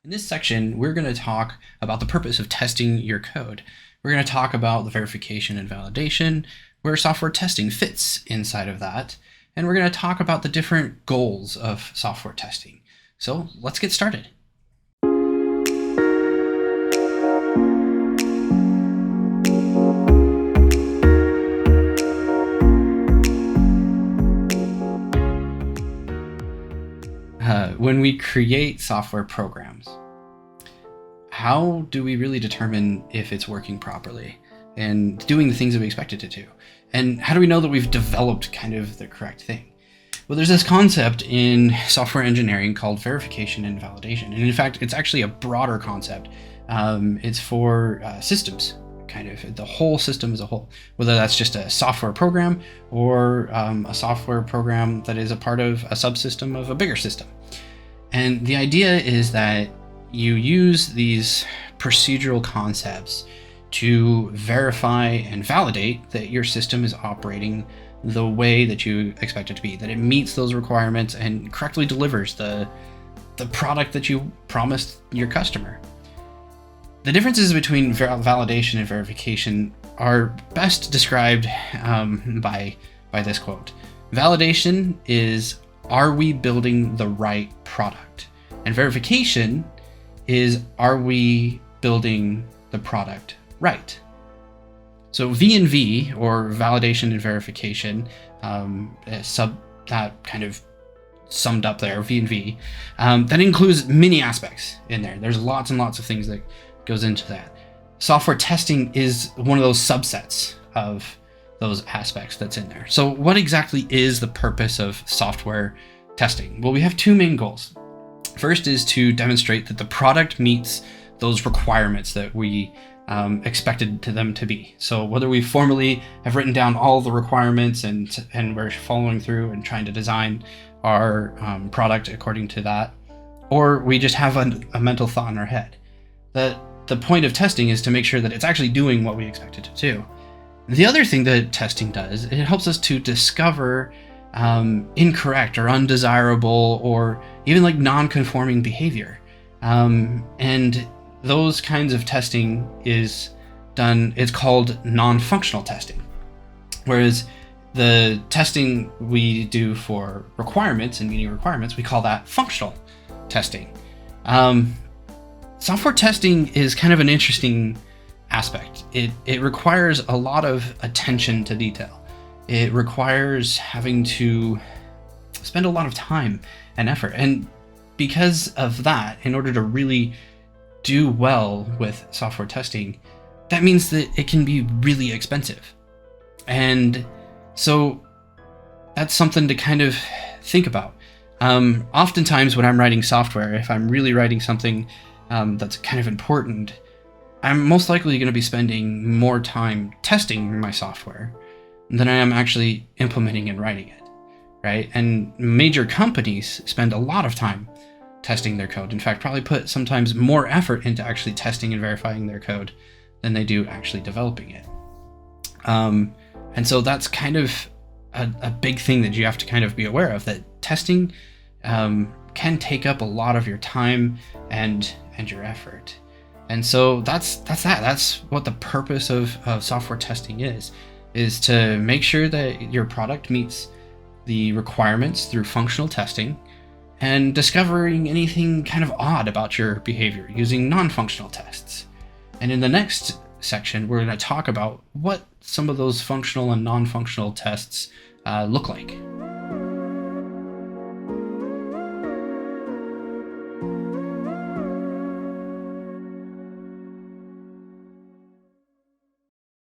In this section, we're going to talk about the purpose of testing your code. We're going to talk about the verification and validation, where software testing fits inside of that, and we're going to talk about the different goals of software testing. So let's get started. When we create software programs, how do we really determine if it's working properly and doing the things that we expect it to do? And how do we know that we've developed kind of the correct thing? Well, there's this concept in software engineering called verification and validation. And in fact, it's actually a broader concept. It's for systems, kind of the whole system as a whole, whether that's just a software program or a software program that is a part of a subsystem of a bigger system. And the idea is that you use these procedural concepts to verify and validate that your system is operating the way that you expect it to be, that it meets those requirements and correctly delivers the product that you promised your customer. The differences between validation and verification are best described by this quote. Validation is, are we building the right product? And verification is, are we building the product right? So V&V, or validation and verification, that kind of summed up there, V&V, that includes many aspects in there. There's lots and lots of things that goes into that. Software testing is one of those subsets of those aspects that's in there. So what exactly is the purpose of software testing? Well, we have two main goals. First is to demonstrate that the product meets those requirements that we expected them to be. So whether we formally have written down all the requirements and we're following through and trying to design our product according to that, or we just have a mental thought in our head. The point of testing is to make sure that it's actually doing what we expect it to do. The other thing that testing does, it helps us to discover incorrect or undesirable or even like non-conforming behavior. And those kinds of testing is done, it's called non-functional testing. Whereas the testing we do for requirements and meeting requirements, we call that functional testing. Software testing is kind of an interesting aspect. It requires a lot of attention to detail. It requires having to spend a lot of time and effort. And because of that, in order to really do well with software testing, that means that it can be really expensive. And so that's something to kind of think about. Oftentimes when I'm writing software, if I'm really writing something that's kind of important, I'm most likely going to be spending more time testing my software than I am actually implementing and writing it, right? And major companies spend a lot of time testing their code. In fact, probably put sometimes more effort into actually testing and verifying their code than they do actually developing it. And so that's kind of a big thing that you have to kind of be aware of, that testing can take up a lot of your time and your effort. And so that's what the purpose of software testing is to make sure that your product meets the requirements through functional testing and discovering anything kind of odd about your behavior using non-functional tests. And in the next section, we're going to talk about what some of those functional and non-functional tests look like.